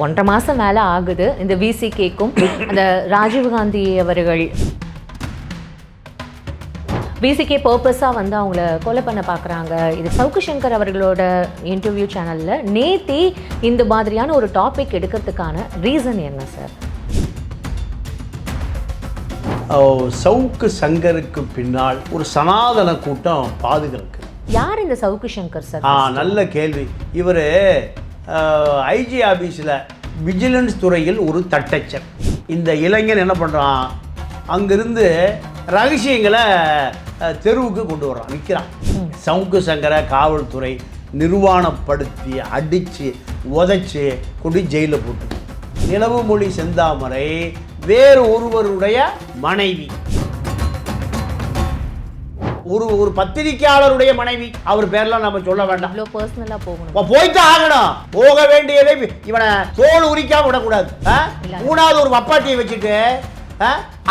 1.5 மாதம் மேலே ஆகுது இந்த விசிகேக்கும் அந்த ராஜீவ்காந்தி அவர்கள் விசிகே பர்பஸாக வந்து அவங்கள கொலை பண்ண பார்க்குறாங்க. இது சவுக்கு சங்கர் அவர்களோட இன்டர்வியூ சேனலில் நேத்தி இந்த மாதிரியான ஒரு டாபிக் எடுக்கிறதுக்கான ரீசன் என்ன சார்? சவுக்கு சங்கருக்கு பின்னால் ஒரு சனாதன கூட்டம் பாதுகாக்கு. யார் இந்த சவுக்கு சங்கர் சார்? நல்ல கேள்வி. இவர் ஐஜி ஆஃபீஸில் விஜிலன்ஸ் துறையில் ஒரு தட்டச்சர். இந்த இளைஞன் என்ன பண்ணுறான், அங்கிருந்து ரகசியங்களை தெருவுக்கு கொண்டு வர்றான், விற்கிறான். சவுக்கு சங்கரை காவல்துறை நிர்வாணப்படுத்தி அடித்து உதைச்சி கொண்டு ஜெயிலில் போட்டு. நிலவு மொழி செந்தாமரை வேறு ஒருவருடைய மனைவி, ஒரு பத்திரிகையாளருடைய மனைவி. அவர் பேர்லாம் நம்ம சொல்ல வேண்டாம், பர்சனலா போகணும், போய்தான் ஆகணும். போக வேண்டியதை இவனை தோல் உரிக்காம விடக்கூடாது. மூணாவது ஒரு வப்பாட்டியை வச்சுட்டு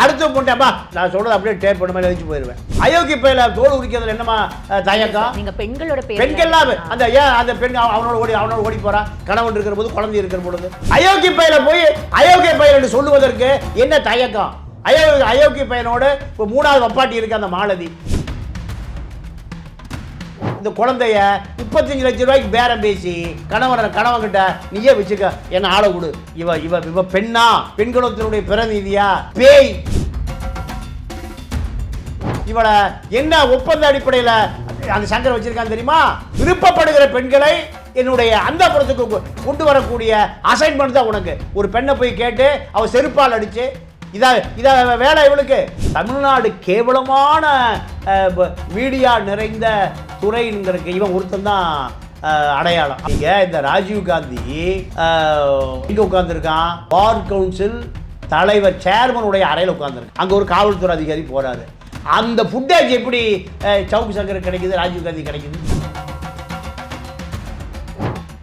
அடுத்த பொண்டைப்பா நான் சொல்றது அப்படியே டேப் பண்ண மாதிரி எழுதி போயிடுவேன். அயோக்கிய பையில தோல் உரிக்கிறதுல என்னமா தயக்கம்? நீங்க பெண்களோட பெண்கள்லாம் அந்த பெண் அவனோட ஓடி போறான். கணவன் இருக்கிற போது, குழந்தை இருக்கிற பொழுது அயோக்கிய பையில போய் அயோக்கிய பையன் என்று சொல்லுவதற்கு என்ன தயக்கம்? அயோக்கிய பையனோடு இப்போ மூணாவது வப்பாட்டி இருக்கு அந்த மாலதி. இந்த குழந்தைய 35 லட்சம் ரூபாய்க்கு பேரம் பேசி கணவன் கிட்ட நீயே வச்சுக்க, என்ன ஆளை கொடு. இவ பெண்ணா? பெண்குலத்தினுடைய பிரதிநிதியா? பேய். இவளை என்ன ஒப்பந்த அடிப்படையில் அந்த சங்கர் வச்சிருக்கான்னு தெரியுமா? விருப்பப்படுகிற பெண்களை என்னுடைய அந்த புறத்துக்கு கொண்டு வரக்கூடிய அசைன்மெண்ட் தான் உனக்கு. ஒரு பெண்ணை போய் கேட்டு அவ செருப்பால் அடிச்சு இத வேலை இவளுக்கு. தமிழ்நாடு கேவலமான மீடியா நிறைந்த துறைங்கிறதுக்கு இவன் ஒருத்தன் தான் அடையாளம். இங்க இந்த ராஜீவ்காந்தி இங்க உட்கார்ந்துருக்கான், பார் கவுன்சில் தலைவர் சேர்மனுடைய அறையில் உட்கார்ந்துருக்கான். அங்க ஒரு காவல்துறை அதிகாரி போறாரு. அந்த ஃபுட்டேஜ் எப்படி சவுக்கு சங்கர் கிடைக்குது, ராஜீவ்காந்தி கிடைக்குது?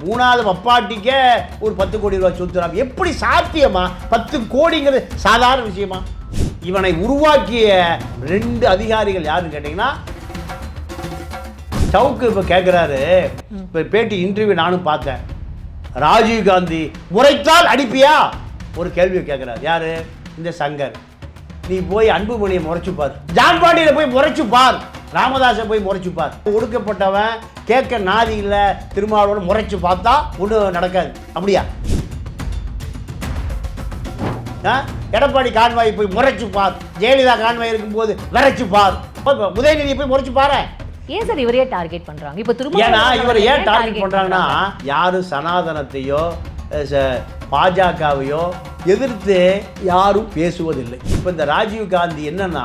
மூணாவது வப்பாட்டிக்கே ஒரு 10 கோடி ரூபாய் சொத்துறாங்க. எப்படி சாத்தியமா? 10 கோடிங்கிறது சாதாரண விஷயமா? இவனை உருவாக்கிய 2 அதிகாரிகள் யாருன்னு கேட்டீங்கன்னா, சவுக்கு இப்போ கேட்குறாரு, இப்போ பேட்டி இன்டர்வியூ நானும் பார்த்தேன். ராஜீவ்காந்தி முறைத்தால் அடிப்பியா ஒரு கேள்வியை கேட்குறாரு. யாரு? இந்த சங்கர். நீ போய் அன்புமணியை முறைச்சுப்பார், ஜான் பாண்டியில் போய் முறைச்சுப்பார், ராமதாஸை போய் முறைச்சுப்பார். ஒடுக்கப்பட்டவன் கேட்க நாதி இல்லை, திருமாவளவன் முறைச்சு பார்த்தா ஒன்றும் நடக்காது. அப்படியா? எடப்பாடி கான்வாய் போய் முறைச்சு பார், ஜெயலலிதா கான்வாய் இருக்கும்போது விரைச்சு பார், உதயநிதியை போய் முறைச்சு பாரு. ஏன் சார் இவரையே டார்கெட் பண்றாங்க? இப்போ திரும்ப ஏன்னா இவர் ஏன் டார்கெட் பண்றாங்கன்னா, யாரும் சனாதனத்தையோ பாஜகவையோ எதிர்த்து யாரும் பேசுவதில்லை. இப்போ இந்த ராஜீவ்காந்தி என்னன்னா,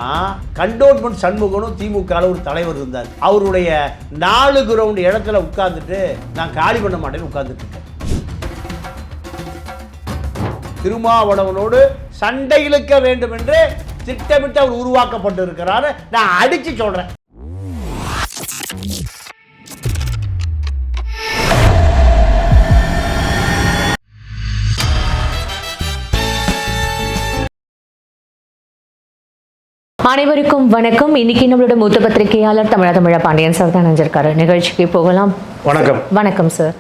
கண்டோன்மெண்ட் சண்முகனும் திமுக ஒரு தலைவர் இருந்தார். அவருடைய 4 கிரவுண்ட் இடத்துல உட்கார்ந்துட்டு நான் காலி பண்ண மாட்டேன்னு உட்கார்ந்துட்டு இருக்கேன். திருமாவளவனோடு சண்டை இழுக்க வேண்டும் என்று திட்டமிட்டு அவர் உருவாக்கப்பட்டு இருக்கிறாரு. நான் அடிச்சு சொல்றேன். அனைவருக்கும் வணக்கம். இன்னைக்கு நம்மளோட மூத்த பத்திரிகையாளர் தமிழ பாண்டியன் சார் தான் நினைஞ்சிருக்காரு. நிகழ்ச்சிக்கு போகலாம். வணக்கம். வணக்கம் சார்.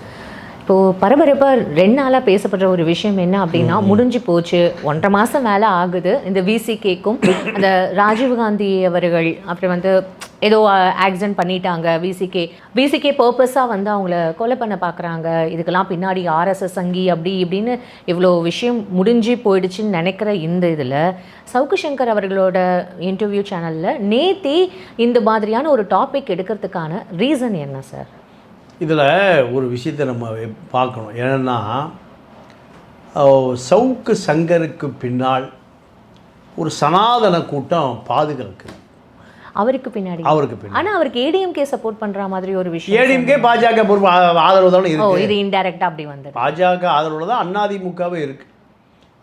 இப்போது பரபரப்பாக 2 நாளாக பேசப்படுற ஒரு விஷயம் என்ன அப்படின்னா, முடிஞ்சு போச்சு, 1.5 மாதம் மேலே ஆகுது இந்த விசிகேக்கும் அந்த ராஜீவ்காந்தி அவர்கள் அப்புறம் வந்து ஏதோ ஆக்சிடென்ட் பண்ணிட்டாங்க. விசிகே பர்பஸாக வந்து அவங்கள கொலை பண்ண பார்க்குறாங்க. இதுக்கெல்லாம் பின்னாடி ஆர்எஸ்எஸ் சங்கி அப்படி இப்படின்னு இவ்வளோ விஷயம் முடிஞ்சு போயிடுச்சுன்னு நினைக்கிற இந்த இதில் சவுக்கு சங்கர் அவர்களோட இன்டர்வியூ சேனலில் நேத்தி இந்த மாதிரியான ஒரு டாபிக் எடுக்கிறதுக்கான ரீசன் என்ன சார்? இதில் ஒரு விஷயத்தை நம்ம பார்க்கணும். ஏன்னா சவுக்கு சங்கருக்கு பின்னால் ஒரு சனாதன கூட்டம் பாதுகாக்கு. அவருக்கு பின்னாடி ஆனா அவருக்கு ஏடிஎம்கே சப்போர்ட் பண்ற மாதிரி ஒரு விஷயம். ஏடிஎம்கே பாஜக ஆதரவு தான் இருக்கு. இது இன்டைரக்டா அப்படி வந்து பாஜக ஆதரவுல தான் அதிமுகவே இருக்கு.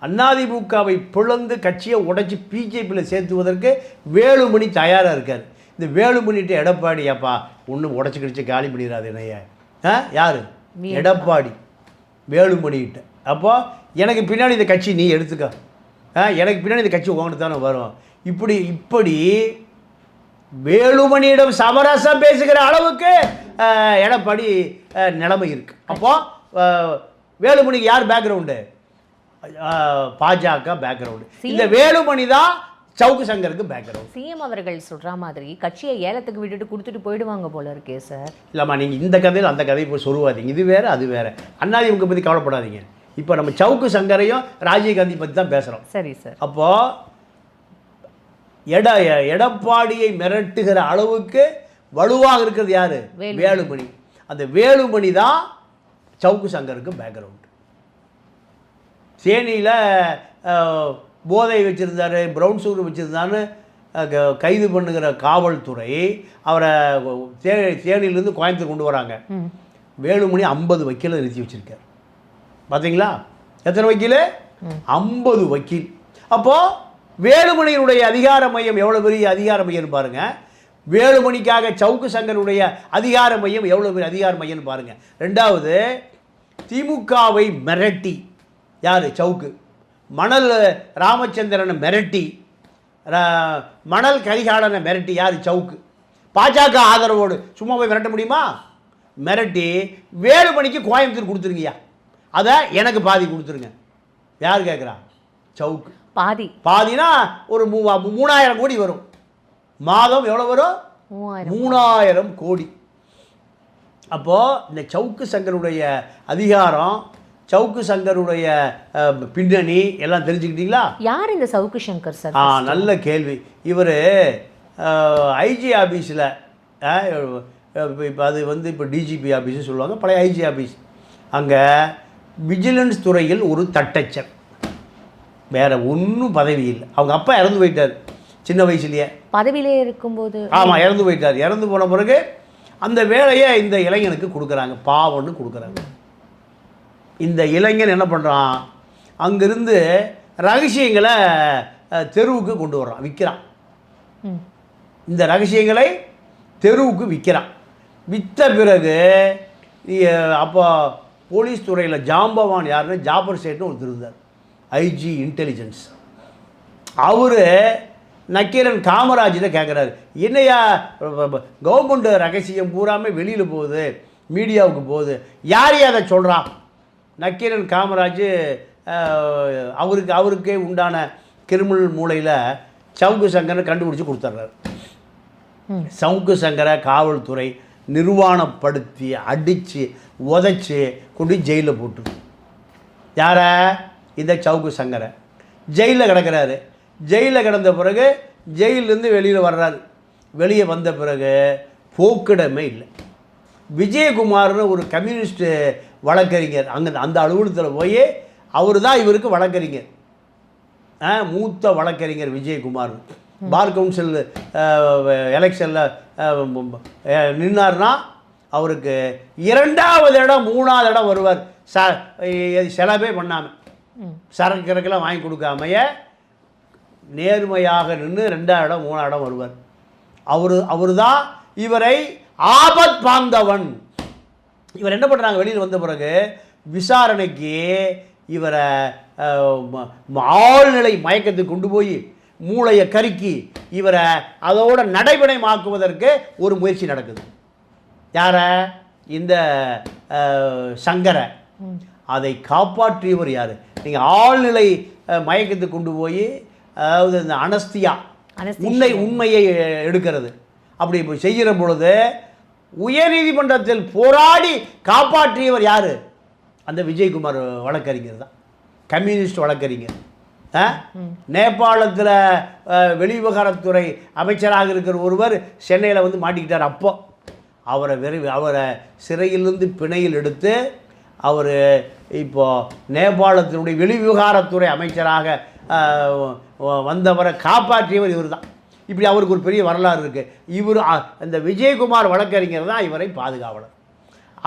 அதிமுகவை பிளந்து கட்சியை உடைச்சி பிஜேபியில் சேர்த்துவதற்கு வேலுமணி தயாராக இருக்கார். இந்த வேலுமணிகிட்ட எடப்பாடி, அப்பா ஒன்றும் உடச்சி கிடச்சி காலி பண்ணிடாது என்னையா? யார்? எடப்பாடி வேலுமணிகிட்ட. அப்போ எனக்கு பின்னாடி இந்த கட்சி நீ எடுத்துக்க, எனக்கு பின்னாடி இந்த கட்சி உங்கள்கிட்ட தானே வரும். இப்படி வேலுமணியிடம் சமரசம் பேசுகிற அளவுக்கு எடப்பாடி நிலைமை இருக்குது. அப்போது வேலுமணிக்கு யார் பேக்ரவுண்டு? பாஜக பேக்ரவுண்டு. இந்த வேலுமணி தான் சவுக்கு சங்கருக்கு பேக்ரவுண்ட். சிஎம் அவர்கள் சொல்ற மாதிரி கட்சியை ஏலத்துக்கு விட்டுட்டு கொடுத்துட்டு போயிடுவாங்க போல இருக்கே சார். இல்லைம்மா, நீங்கள் இந்த கதையில் அந்த கதையை போய் சொல்லுவாதீங்க. இது வேறு அது வேறு. அண்ணாதிமுக பற்றி கவலைப்படாதீங்க. இப்போ நம்ம சவுக்கு சங்கரையும் ராஜீவ்காந்தி பற்றி தான் பேசுகிறோம். சரி சார். அப்போது எடப்பாடியை மிரட்டுகிற அளவுக்கு வலுவாக இருக்கிறது யார்? வேலுமணி. அந்த வேலுமணி தான் சவுக்கு சங்கருக்கு பேக்ரவுண்டு. தேனியில் போதை வச்சுருந்தார், ப்ரௌன் சுகர் வச்சுருந்தான்னு கைது பண்ணுகிற காவல்துறை அவரை தேனியிலேருந்து கோயம்புத்தூர் கொண்டு வராங்க. வேலுமணி 50 வக்கீலை நிறுத்தி வச்சுருக்கார். பார்த்தீங்களா? எத்தனை வக்கீல்? 50 வக்கீல். அப்போது வேலுமணியினுடைய அதிகார மையம் எவ்வளோ பெரிய அதிகார மையம் பாருங்கள். வேலுமணிக்காக சவுக்கு சங்கருடைய அதிகார மையம் எவ்வளோ பெரிய அதிகார மையம்னு பாருங்கள். ரெண்டாவது, திமுகவை மிரட்டி யார்? சவுக்கு. மணல் ராமச்சந்திரனை மிரட்டி, மணல் கரிகாலனை மிரட்டி யார்? சவுக்கு. பாஜக ஆதரவோடு சும்மா போய் மிரட்ட முடியுமா? மிரட்டி வேலுமணிக்கு கோயம்புத்தூர் கொடுத்துருங்கய்யா, அதை எனக்கு பாதி கொடுத்துருங்க. யார் கேட்குறா? சவுக்கு. பாதினா ஒரு 3000 கோடி வரும். மாதம் எவ்வளோ வரும்? 3000 கோடி. அப்போது இந்த சவுக்கு சங்கருடைய அதிகாரம், சவுக்கு சங்கருடைய பின்னணி எல்லாம் தெரிஞ்சுக்கிட்டீங்களா? யார் இந்த சவுக்கு சங்கர் சார்? நல்ல கேள்வி. இவர் ஐஜி ஆஃபீஸில், இப்போ அது வந்து இப்போ டிஜிபி ஆஃபீஸ்னு சொல்லுவாங்க, பழைய ஐஜி ஆஃபீஸ். அங்கே விஜிலன்ஸ் துறையில் ஒரு தட்டச்சர், வேறு ஒன்றும் பதவி இல்லை. அவங்க அப்பா இறந்து போயிட்டார் சின்ன வயசுலேயே. பதவியிலே இருக்கும்போது? ஆமாம், இறந்து போயிட்டார். இறந்து போன பிறகு அந்த வேலையை இந்த இளைஞனுக்கு கொடுக்குறாங்க, பாவன்னு கொடுக்குறாங்க. இந்த இளைஞன் என்ன பண்ணுறான்? அங்கிருந்து ரகசியங்களை தெருவுக்கு கொண்டு வர்றான், விற்கிறான். இந்த ரகசியங்களை தெருவுக்கு விற்கிறான். விற்ற பிறகு அப்போ போலீஸ் துறையில் ஜாம்பவான் யாருன்னு ஜாபர் சேட்னு ஒருத்தர் இருந்தார், ஐஜி இன்டெலிஜென்ஸ். அவர் நக்கீரன் காமராஜிட்ட கேட்குறாரு, என்னையா கவர்மெண்ட் ரகசியம் பூராமே வெளியில் போகுது, மீடியாவுக்கு போகுது, யார் அதை சொல்கிறா? நக்கீரன் காமராஜ் அவருக்கே உண்டான கிரிமினல் மூளையில் சவுக்கு சங்கரை கண்டுபிடிச்சி கொடுத்துட்றாரு. சவுக்கு சங்கரை காவல்துறை நிர்வாணப்படுத்தி அடித்து உதைச்சி கொண்டு ஜெயிலில் போட்டு, யாரை? இந்த சவுக்கு சங்கரை ஜெயிலில் கிடக்கிறாரு. ஜெயிலில் கிடந்த பிறகு ஜெயிலிருந்து வெளியில் வர்றாரு. வெளியே வந்த பிறகு போக்கிடமே இல்லை. விஜயகுமார்னு ஒரு கம்யூனிஸ்ட் வழக்கறிஞர் அந்த அலுவலகத்தில் போய், அவர் தான் இவருக்கு வழக்கறிஞர், மூத்த வழக்கறிஞர் விஜயகுமார். பார் கவுன்சில் எலெக்ஷனில் நின்னார்னா அவருக்கு 2வது இடம் 3வது இடம் வருவார். செலவே பண்ணாமல், சரக்குறக்கெல்லாம் வாங்கி கொடுக்காமைய நேர்மையாக நின்று 2வது இடம் 3வது இடம் வருவார். அவர் தான் இவரை ஆபத் பாந்தவன். இவர் என்ன பண்ணுறாங்க? வெளியில் வந்த பிறகு விசாரணைக்கு இவரை ஆழ்நிலை மயக்கத்துக்கு கொண்டு போய் மூளையை கருக்கி இவரை அதோட நடைமுறைமாக்குவதற்கு ஒரு முயற்சி நடக்குது. யாரை? இந்த சங்கரை. அதை காப்பாற்றியவர் யார்? நீங்கள் ஆழ்நிலை மயக்கத்துக்கு கொண்டு போய், அதாவது இந்த அனஸ்தியா, உண்மையை எடுக்கிறது, அப்படி செய்கிற பொழுது உயர்நீதிமன்றத்தில் போராடி காப்பாற்றியவர் யார்? அந்த விஜயகுமார் வழக்கறிஞர் தான், கம்யூனிஸ்ட் வழக்கறிஞர். நேபாளத்தில் வெளிவிவகாரத்துறை அமைச்சராக இருக்கிற ஒருவர் சென்னையில் வந்து மாட்டிக்கிட்டார். அப்போ அவரை சிறையிலிருந்து பிணையில் எடுத்து அவர் இப்போது நேபாளத்தினுடைய வெளிவிவகாரத்துறை அமைச்சராக வந்தவரை காப்பாற்றியவர் இவர் தான். இப்படி அவருக்கு ஒரு பெரிய வரலாறு இருக்குது. இவர் இந்த விஜயகுமார் வழக்கறிஞர் தான் இவரை பாதுகாவலர்.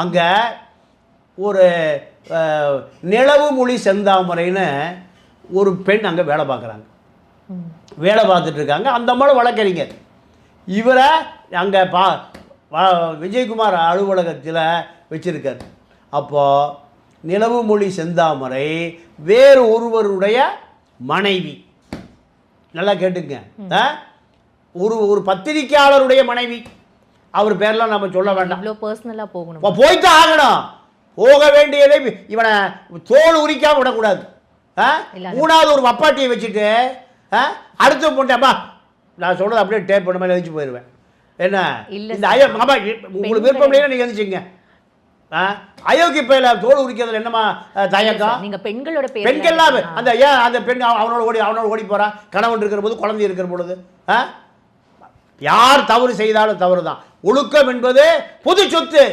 அங்கே ஒரு நிலவு மொழி செந்தாமரைன்னு ஒரு பெண் அங்கே வேலை பார்க்குறாங்க, வேலை பார்த்துட்டு இருக்காங்க. அந்த மாதிரி வழக்கறிஞர் இவரை அங்கே விஜயகுமார் அலுவலகத்தில் வச்சிருக்கார். அப்போது நிலவு மொழி செந்தாமரை வேறு ஒருவருடைய மனைவி. நல்லா கேட்டுங்க, ஒரு பத்திரிக்கையாளருடைய மனைவி. அவர் பேர்லாம் நம்ம சொல்ல வேண்டாம், பர்சனலாக போகணும், போய்தான் ஆகணும். போக வேண்டியதை இவனை தோல் உரிக்காம விடக்கூடாது. மூணாவது ஒரு வப்பாட்டியை வச்சுட்டு அடுத்த பொண்ணு நான் சொல்றது அப்படியே டேப் பண்ண மாதிரி எழுதிச்சு போயிடுவேன். என்ன இந்த உங்களுக்கு விருப்பம் இல்லைன்னா நீங்க எழுதிச்சிங்க. அயோக்கிய பையில தோல் உரிக்கிறதுல என்னமா தயக்கம்? நீங்க பெண்களோட பெண்கள்லாம் அந்த ஏன் அந்த பெண் அவனோட ஓடி போறா? கணவன் இருக்கிற போது, குழந்தை இருக்கிற பொழுது. யார் தவறு செய்தாலும் தவறு தான். ஒழுக்கம் என்பது பொது சொத்து.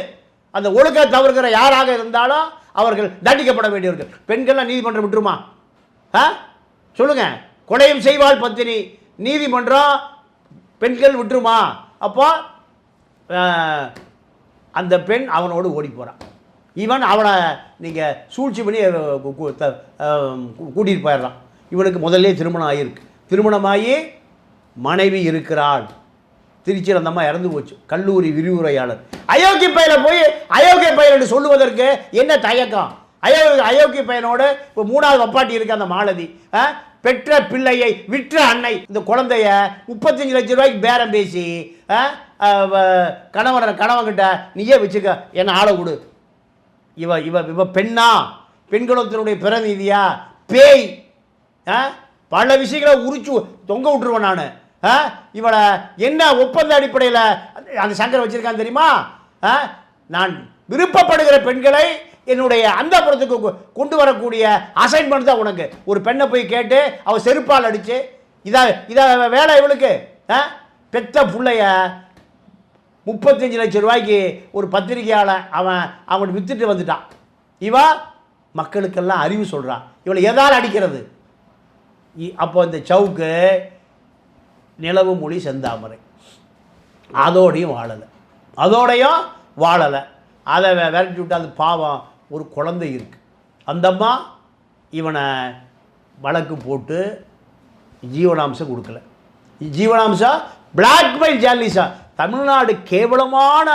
அந்த ஒழுக்க தவறுகிற யாராக இருந்தாலும் அவர்கள் தண்டிக்கப்பட வேண்டியவர்கள். பெண்கள்லாம் நீதிமன்றம் விட்டுருமா? சொல்லுங்க. கொலையும் செய்வாள் பத்தினி, நீதிமன்றம் பெண்கள் விட்டுருமா? அப்போ அந்த பெண் அவனோடு ஓடி போகிறான். இவன் அவனை நீங்கள் சூழ்ச்சி பண்ணி கூட்டிகிட்டு போயிடுறான். இவனுக்கு முதல்ல திருமணம் ஆகியிருக்கு. திருமணமாகி மனைவி இருக்கிறாள். திருச்சியில் அந்த அம்மா இறந்து போச்சு. கல்லூரி விரிவுரையாளர். அயோக்கிய பையனை போய் அயோக்கிய பையன் என்று சொல்லுவதற்கு என்ன தயக்கம்? அயோக்கிய பையனோடு இப்போ மூணாவது வப்பாட்டி இருக்கு அந்த மாலதி. பெற்ற பிள்ளையை விற்ற அன்னை. இந்த குழந்தைய 35 லட்சம் ரூபாய்க்கு பேரம் பேசி கணவன்கிட்ட நீயே வச்சுக்க, என்ன ஆளை விடு. இவ இவ இவ பெண்ணா? பெண்குலத்தினுடைய பிரதிநிதியா? பேய். பல விஷயங்களை உரிச்சு தொங்க விட்டுருவேன் நான். இவளை என்ன ஒப்பந்த அடிப்படையில் அந்த சங்கர் வச்சிருக்கான்னு தெரியுமா? நான் விருப்பப்படுகிற பெண்களை என்னுடைய அந்த புறத்துக்கு கொண்டு வரக்கூடிய அசைன்மெண்ட் தான் உனக்கு. ஒரு பெண்ணை போய் கேட்டு அவள் செருப்பால் அடித்து இதை வேலை இவளுக்கு. பெத்த பிள்ளைய 35 லட்சம் ரூபாய்க்கு ஒரு பத்திரிகையால் அவன் வித்துட்டு வந்துட்டான். இவா மக்களுக்கெல்லாம் அறிவு சொல்கிறான். இவளை எதால் அடிக்கிறது? அப்போ இந்த சவுக்கு நிலவு மொழி செந்தாமரை அதோடையும் வாழலை. அதை விரட்டி விட்டு அது பாவம் ஒரு குழந்தை இருக்குது. அந்தம்மா இவனை வழக்கு போட்டு ஜீவனாம்சம் கொடுக்கல. ஜீவனாம்சம் பிளாக்மெயில் ஜேர்னலிசம். தமிழ்நாடு கேவலமான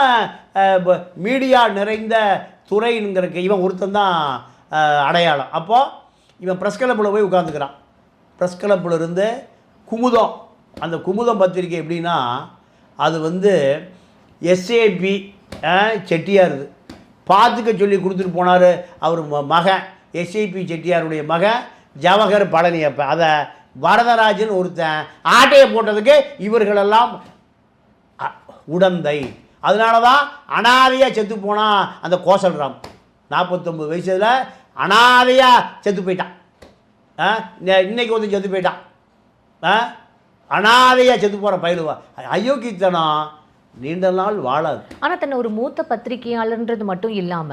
மீடியா நிறைந்த துறைங்கிறக்கு இவன் ஒருத்தன் தான் அடையாளம். அப்போது இவன் ப்ரெஸ் கிளப்பில் போய் உட்காந்துக்கிறான். ப்ரெஸ் கிளப்பில் இருந்து குமுதம், அந்த குமுதம் பத்திரிக்கை எப்படின்னா அது எஸ்ஏபி செட்டியார் பார்த்துக்க சொல்லி கொடுத்துட்டு போனார். அவர் மகன் எஸ்ஐபி செட்டியாருடைய மகன் ஜவஹர் பழனியப்ப. அதை வரதராஜன் ஒருத்தன் ஆட்டையை போட்டதுக்கு இவர்களெல்லாம் உடந்தை. அதனால தான் அனாதையாக செத்து போனான் அந்த கோசல்ராம். 49 வயசுல அனாதையாக செத்து போயிட்டான். இன்னைக்கு செத்து போயிட்டான். அனாதையாக செத்து போகிற பயிலுவா. அயோக்கியத்தனம் நீண்ட நாள் வாழாது. ஆனா தன்னை ஒரு மூத்த பத்திரிகையாளர்ன்றது மட்டும் இல்லாம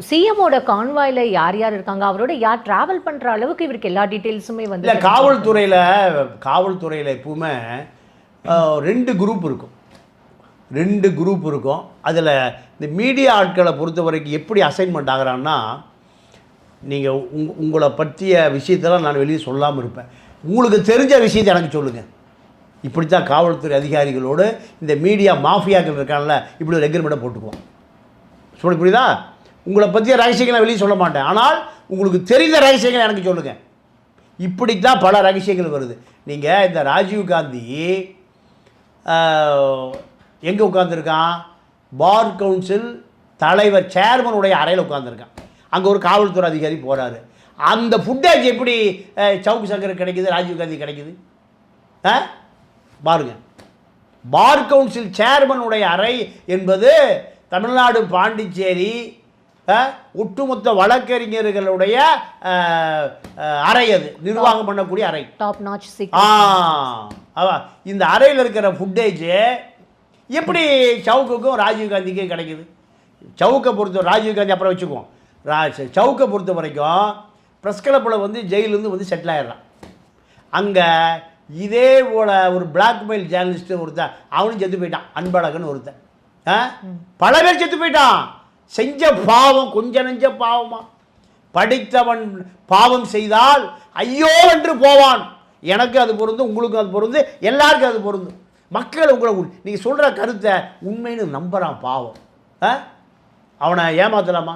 சிஎமோட கான்வாயில யார் யார் இருக்காங்க, அவரோட யார் டிராவல் பண்ற அளவுக்கு இவருக்கு எல்லா டீட்டெயில்ஸுமே இல்லை. காவல்துறையில் எப்பவுமே 2 குரூப் இருக்கும். அதில் இந்த மீடியா ஆட்களை பொறுத்த வரைக்கும் எப்படி அசைன்மெண்ட் ஆகிறான்னா, நீங்கள் உங்களை பற்றிய விஷயத்தெல்லாம் நான் வெளியே சொல்லாமல் இருப்பேன். உங்களுக்கு தெரிஞ்ச விஷயத்தை எனக்கு சொல்லுங்கள். இப்படித்தான் காவல்துறை அதிகாரிகளோடு இந்த மீடியா மாஃபியாக்கள் இருக்காங்கல்ல, இப்படி ஒரு எக்ரிமெண்ட்டை போட்டுக்குவோம். சொல்ல புரியுதா? உங்களை பற்றிய ரகசியங்களை வெளியே சொல்ல மாட்டேன், ஆனால் உங்களுக்கு தெரிந்த ரகசியங்களை எனக்கு சொல்லுங்கள். இப்படித்தான் பல ரகசியங்கள் வருது. நீங்கள் இந்த ராஜீவ்காந்தி எங்கே உட்காந்துருக்கான்? பார் கவுன்சில் தலைவர் சேர்மனுடைய அறையில் உட்காந்துருக்கான். அங்கே ஒரு காவல்துறை அதிகாரி போகிறாரு. அந்த ஃபுட்டேஜ் எப்படி சவுக்கு சங்கர் கிடைக்குது, ராஜீவ்காந்தி கிடைக்குது? பாருங்க. பார் கவுன்சில் சேர்மனுடைய அறை என்பது தமிழ்நாடு, பாண்டிச்சேரி ஒட்டுமொத்த வழக்கறிஞர்களுடைய அறை. அது நிர்வாகம் பண்ணக்கூடிய அறை. Top notch. இந்த அறையில் இருக்கிற ஃபுட்டேஜ் எப்படி சவுக்குக்கும் ராஜீவ்காந்திக்கும் கிடைக்குது? சவுக்கை பொறுத்த ராஜீவ்காந்தி அப்புறம் வச்சுக்குவோம். சவுக்கை பொறுத்த வரைக்கும் ப்ரெஸ் கிளப்பில் ஜெயிலேருந்து செட்டில் ஆகிடலாம். அங்கே இதே போல் ஒரு பிளாக்மெயில் ஜேர்னலிஸ்ட்டு ஒருத்தன், அவனும் செத்து போயிட்டான். அன்பழகன் ஒருத்தன். பல பேர் செத்து போயிட்டான். செஞ்ச பாவம் கொஞ்ச நெஞ்ச பாவமா? படித்தவன் பாவம் செய்தால் ஐயோ என்று போவான். எனக்கு அது பொருந்தும், உங்களுக்கு அது பொருந்தும், எல்லாருக்கும் அது பொருந்தும். மக்கள் உங்களை நீங்கள் சொல்கிற கருத்தை உண்மைன்னு நம்புகிறான். பாவம். அவனை ஏமாற்றலாமா?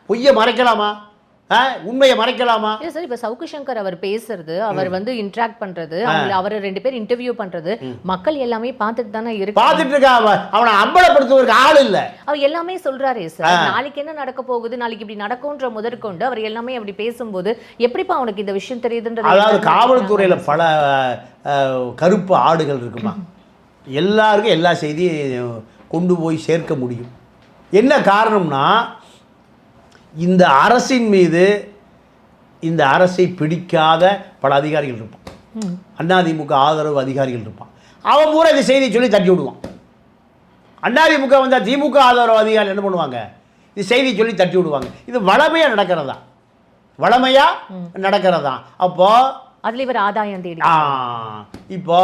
பொய்யை மறைக்கலாமா? உண்மையை மறைக்கலாமா? இல்ல சார், இப்ப சவுக்கு சங்கர் அவர் பேசுறது, அவர் வந்து இன்டராக்ட் பண்றது, அவர் 2 பேர் இன்டர்வியூ பண்றது மக்கள் எல்லாமே பார்த்துட்டு தானே இருக்கு. பார்த்துட்டு இருக்கா. அவனை அம்பலப்படுத்துவதற்கு ஆள் இல்ல. அவர் எல்லாமே சொல்றாரே சார், நாளைக்கு என்ன நடக்க போகுது, நாளைக்கு இப்படி நடக்கும்ன்ற முதற்கொண்டு அவர் எல்லாமே அப்படி பேசும்போது எப்படிப்பா அவனுக்கு இந்த விஷயம் தெரியுதுன்றது. அதாவது காவல்துறையில பல கருப்பு ஆடுகள் இருக்குமா, எல்லாருக்கும் எல்லா செய்தியும் கொண்டு போய் சேர்க்க முடியும். என்ன காரணம்னா, இந்த அரசின் மீது இந்த அரசை பிடிக்காத பல அதிகாரிகள் இருப்பான். அதிமுக ஆதரவு அதிகாரிகள் இருப்பான். அவன் பூரா இந்த செய்தியை சொல்லி தட்டி விடுவான். அதிமுக வந்தால் திமுக ஆதரவு அதிகாரி என்ன பண்ணுவாங்க, இது செய்தி சொல்லி தட்டி விடுவாங்க. இது வளமையாக நடக்கிறதா, வளமையாக நடக்கிறதா. அப்போ அதில் இவர் ஆதாயம் தேடி. இப்போ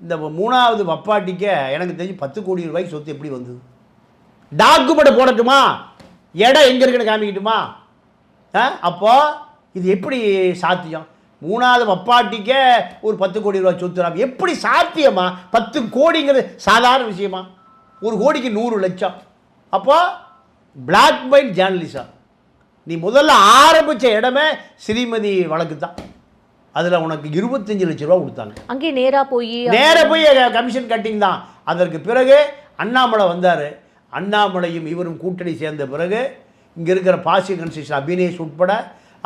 இந்த 3வது வப்பாட்டிக்க எனக்கு தெரிஞ்சு 10 கோடி ரூபாய்க்கு சொத்து எப்படி வந்தது? டாக்குமெண்ட் போடட்டுமா, இடம் எங்கே இருக்குன்னு காமிக்கட்டுமா? அப்போ இது எப்படி சாத்தியம்? 3வது வப்பாட்டிக்க ஒரு 10 கோடி ரூபாய் சொத்து எப்படி சாத்தியமா? 10 கோடிங்கிறது சாதாரண விஷயமா? 1 கோடிக்கு 100 லட்சம். அப்போ பிளாக்மெயில் ஜேர்னலிசம். நீ முதல்ல ஆரம்பித்த இடமே ஸ்ரீமதி வழக்கு தான். அதில் உனக்கு 25 லட்ச ரூபா கொடுத்தாங்க. அங்கே நேராக போய் கமிஷன் கட்டிங் தான். அதற்கு பிறகு அண்ணாமலை வந்தார். அண்ணாமலையும் இவரும் கூட்டணி சேர்ந்த பிறகு இங்கே இருக்கிற பாசி கன்ஸ்ட்ரக்ஷன் அபினேஷ் உட்பட,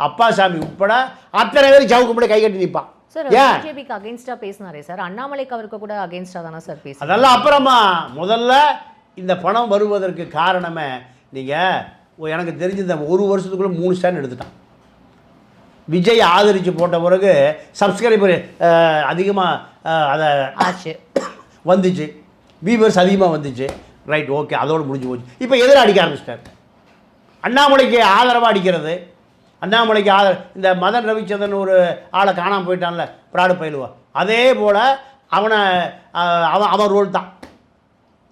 அப்பாசாமி உட்பட அத்தனை பேர் சவுக்கு முன்னாடி கை கட்டி நிற்பான். சார் பிஜேபிக்கு அகைன்ஸ்டா பேசினாரே சார், அண்ணாமலைக்கு அவருக்கு கூட அகைன்ஸ்டா தானே சார் பேச. அதெல்லாம் அப்புறமா. முதல்ல இந்த பணம் வருவதற்கு காரணமே, நீங்கள் எனக்கு தெரிஞ்ச இந்த 1 வருஷத்துக்குள்ளே 3 ஸ்டாண்ட் எடுத்துட்டான். விஜய் ஆதரித்து போட்ட பிறகு சப்ஸ்கிரைபர் அதிகமாக அதை ஆச்சு வந்துச்சு, வியூவர்ஸ் அதிகமாக வந்துச்சு. ரைட், ஓகே, அதோடு முடிஞ்சு போச்சு. இப்போ எதிராக அடிக்க ஆரம்பிச்சிட்டார். அண்ணாமலைக்கு ஆதரவாக அடிக்கிறது. அண்ணாமலைக்கு இந்த மதன் ரவிச்சந்திரன் ஒரு ஆளை காணாமல் போயிட்டான்ல, பிராடு பயிலுவா, அதே போல் அவன் ரோல் தான்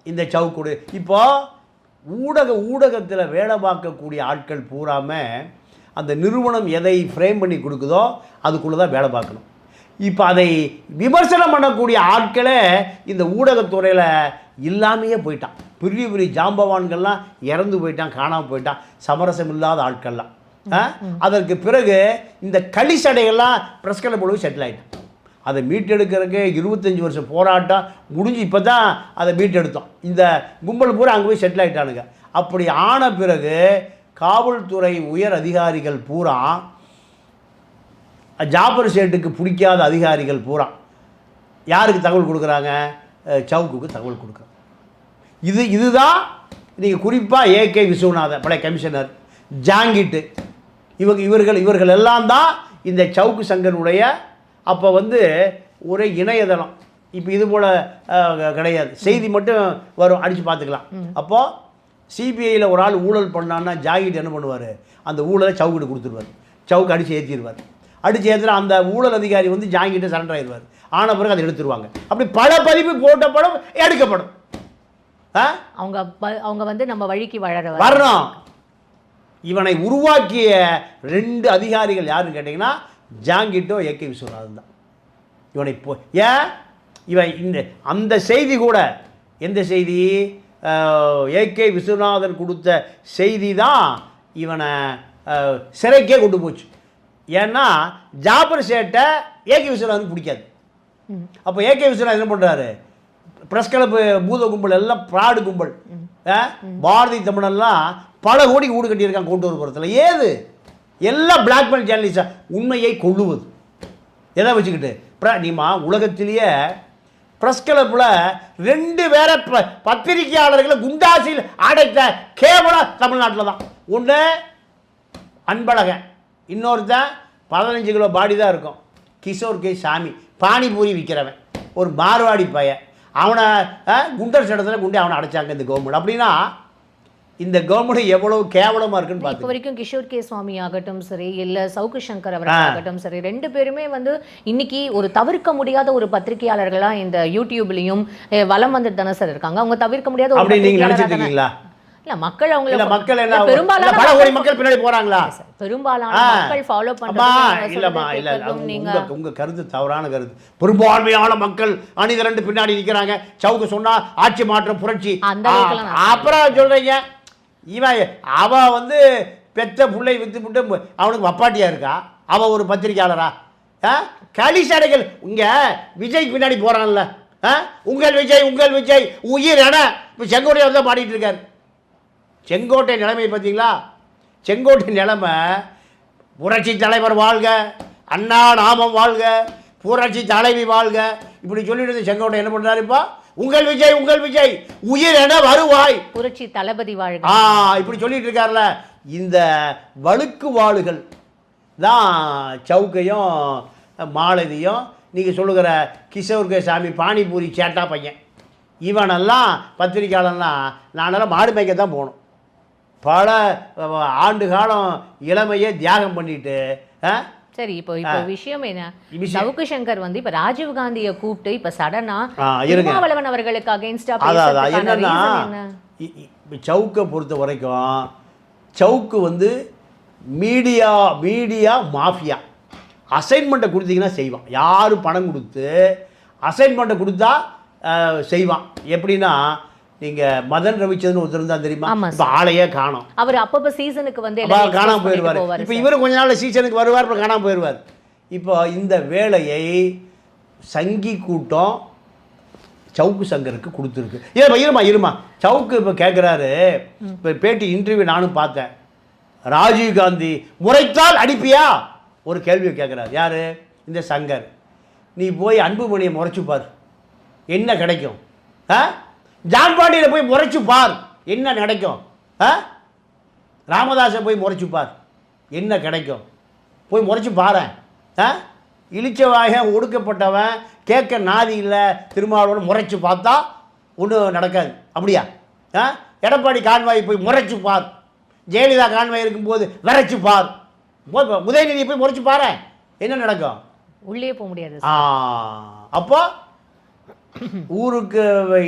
இந்த சவுக்குடு. இப்போது ஊடகத்தில் வேலை பார்க்கக்கூடிய ஆட்கள் பூராமல் அந்த நிறுவனம் எதை ஃப்ரேம் பண்ணி கொடுக்குதோ அதுக்குள்ளே தான் வேலை பார்க்கணும். இப்போ அதை விமர்சனம் பண்ணக்கூடிய ஆட்களே இந்த ஊடகத்துறையில் இல்லாமையே போயிட்டான். பெரிய பெரிய ஜாம்பவான்கள்லாம் இறந்து போயிட்டான், காணாமல் போயிட்டான், சமரசம் இல்லாத ஆட்கள்லாம். அதற்கு பிறகு இந்த களிச்சடைகள்லாம் ப்ரெஸ் கிளப் போய் செட்டில் ஆகிட்டான். அதை மீட்டெடுக்கிறதுக்கு 25 வருஷம் போராட்டம் முடிஞ்சு இப்போ தான் அதை மீட்டெடுத்தோம். இந்த கும்பல் பூரா அங்கே போய் செட்டில் ஆகிட்டானுங்க. அப்படி ஆன பிறகு காவல்துறை உயர் அதிகாரிகள் பூரா, ஜாபர் சேட்டுக்கு பிடிக்காத அதிகாரிகள் பூரா யாருக்கு தகவல் கொடுக்குறாங்க? சவுக்குக்கு தகவல் கொடுக்குறாங்க. இதுதான் நீங்கள் குறிப்பாக ஏகே விஸ்வநாதன் பழைய கமிஷனர், ஜாங்கிட்டு, இவர்கள் எல்லாம் தான் இந்த சவுக்கு சங்கருடைய அப்போ ஒரே இணையதளம். இப்போ இது போல் கிடையாது, செய்தி மட்டும் வரும், அடித்து பார்த்துக்கலாம். அப்போது சிபிஐயில் ஒரு ஆள் ஊழல் பண்ணான்னா ஜாங்கிட்டு என்ன பண்ணுவார்? அந்த ஊழலை சவுக்கிட்டு கொடுத்துருவார். சவுக்கு அடித்து ஏற்றிடுவார். அடித்து ஏற்றுனா அந்த ஊழல் அதிகாரி ஜாங்கிட்டு சரண்டர் ஆயிடுவார். ஆன பிறகு அதை எடுத்துருவாங்க. அப்படி பல பதிவு போட்ட படம் எடுக்கப்படும். அவங்க நம்ம வழிக்கு வரணும். இவனை உருவாக்கிய 2 அதிகாரிகள் யாருன்னு கேட்டிங்கன்னா ஜாங்கிட்டோ ஏகே விஸ்வநாதன் தான். இவனை ஏன் இவன் அந்த செய்தி கூட, எந்த செய்தி? ஏகே விஸ்வநாதன் கொடுத்த செய்தி தான் இவனை சிறைக்கே கொண்டு போச்சு. ஏன்னா ஜாபர் சேட்டை ஏகே விஸ்வநாதனுக்கு பிடிக்காது. அப்போ ஏகே விஸ்வநாதன் என்ன பண்ணுறாரு? ப்ரெஸ் கிளப்பு பூத கும்பல் எல்லாம் பிராடு கும்பல், பாரதி தமிழெல்லாம் பல கோடி வீடு கட்டியிருக்காங்க கோட்டூர்புரத்தில். ஏது எல்லாம் பிளாக்மெயில் ஜேர்னலிஸ்டாக உண்மையை கொள்ளுவது. எதை வச்சுக்கிட்டு நீமா உலகத்திலேயே ப்ரெஸ் கிளப்பில் 2 பேரை பத்திரிகையாளர்களை குண்டாசியில் அடைத்த கேவலம் தமிழ்நாட்டில் தான். ஒன்று அன்பழகன், இன்னொருத்தன் 15 கிலோ பாடி தான் இருக்கும், கிஷோர் கே சாமி, பானிபூரி விற்கிறவன், ஒரு மார்வாடி பையன். அவனை குண்டர் சட்டத்தில் குண்டி அவனை அடைச்சாங்க இந்த கவர்மெண்ட். அப்படின்னா இந்த கவர்மெண்ட் எவ்வளவு கேவலமாக இருக்குன்னு பார்த்து. இப்போ வரைக்கும் கிஷோர் கே சுவாமி ஆகட்டும் சரி, இல்லை சவுக்கு சங்கர் அவர்களாகட்டும் சரி, 2 பேருமே இன்னைக்கு ஒரு தவிர்க்க முடியாத ஒரு பத்திரிகையாளர்களாக இந்த யூடியூப்லையும் வலம் வந்துட்டு தானே சார் இருக்காங்க. அவங்க தவிர்க்க முடியாத அப்படி நீங்கள் நினைச்சிட்டு இருக்கீங்களா? இல்ல மக்கள் அவங்கள மக்கள் என்ன பெரும்பாலான பல கோடி மக்கள் பின்னாடி போறாங்களா? பெரும்பாலான மக்கள் ஃபாலோ பண்றாங்க. இல்லம்மா, இல்ல, உங்க கருத்து தவறான கருத்து. பெரும்பான்மையான மக்கள் அணிதிரண்டு பின்னாடி நிற்கிறாங்க. சவுக்கு சொன்னா ஆட்சி மாற்றம் புரட்சி, அப்புறம் சொல்றீங்க இவன் அவ பெத்த பிள்ளை விற்றுவிட்டு அவனுக்கு வப்பாட்டியாக இருக்கா? அவன் ஒரு பத்திரிக்கையாளரா? களிசாடைகள் இங்கே விஜய் பின்னாடி போகிறான்ல, உங்கள் விஜய் உயிர் என இப்போ செங்கோட்டையை தான் பாடிட்டு இருக்கார். செங்கோட்டை நிலைமை பார்த்தீங்களா? செங்கோட்டை நிலைமை புரட்சி தலைவர் வாழ்க, அண்ணா நாமம் வாழ்க, புரட்சி தலைவி வாழ்க இப்படி சொல்லிட்டு செங்கோட்டை என்ன பண்ணுறாரு? இப்போ உங்கள் விஜய் உயிர் என வருவாய், புரட்சி தளபதி வாழ்க இப்படி சொல்லிட்டு இருக்கார்ல. இந்த வழுக்கு வாளுகள் தான் சவுக்கையும் மாலதியும் நீங்கள் சொல்லுகிற கிஷோர் சாமி பானிபூரி சேட்டா பையன் இவனெல்லாம் பத்திரிக்கையாளர்லாம் நானெல்லாம் மாடு மேய்க்க தான் போகணும். பல ஆண்டு காலம் இளமையை தியாகம் பண்ணிட்டு. சரி, இப்போ விஷயம் என்ன? சவுக்கு சங்கர் வந்து இப்ப ராஜீவ் காந்தியை கூப்பிட்டு இப்ப சடனா திருமாவளவன் அவர்களுக்கு அகைன்ஸ்டா என்னன்னா, சவுக்கை பொறுத்த வரைக்கும் சவுக்கு வந்து மீடியா மாஃபியா. அசைன்மெண்ட்டை கொடுத்தீங்கன்னா செய்வான். யார் பணம் கொடுத்து அசைன்மெண்ட்டை கொடுத்தா செய்வான். எப்படின்னா, நீங்கள் மதன் ரவிச்சந்திரன் ஒருத்தர் இருந்தால் தெரியுமா? இப்போ ஆளையே காணோம். அவர் அப்பப்போ சீசனுக்கு வந்து காணாமல் போயிடுவார். இப்போ இவர் கொஞ்ச நாள் சீசனுக்கு வருவார், இப்போ காணாமல் போயிடுவார். இப்போ இந்த வேலையை சங்கி கூட்டம் சவுக்கு சங்கருக்கு கொடுத்துருக்கு. இருமா சவுக்கு இப்போ கேட்குறாரு. இப்போ பேட்டி இன்டர்வியூ நானும் பார்த்தேன். ராஜீவ் காந்தி முறைத்தால் அடிப்பியா ஒரு கேள்வியை கேட்குறாரு. யார்? இந்த சங்கர். நீ போய் அன்புமணியை முறைச்சுப்பார், என்ன கிடைக்கும்? ஜான் பாண்டியில் போய் முறைச்சுப்பார், என்ன கிடைக்கும்? ராமதாஸை போய் முறைச்சுப்பார், என்ன கிடைக்கும்? போய் முறைச்சு பாரு. இழிச்சவாக ஒடுக்கப்பட்டவன் கேட்க நாதி இல்லை திருமாவளவன் முறைச்சு பார்த்தா ஒன்றும் நடக்காது. அப்படியா? எடப்பாடி கான்வாய் போய் முறைச்சு பார், ஜெயலலிதா கான்வாய் இருக்கும்போது விரைச்சு பார், உதயநிதியை போய் முறைச்சு பாரு, என்ன நடக்கும்? உள்ளே போக முடியாது. அப்போ ஊருக்கு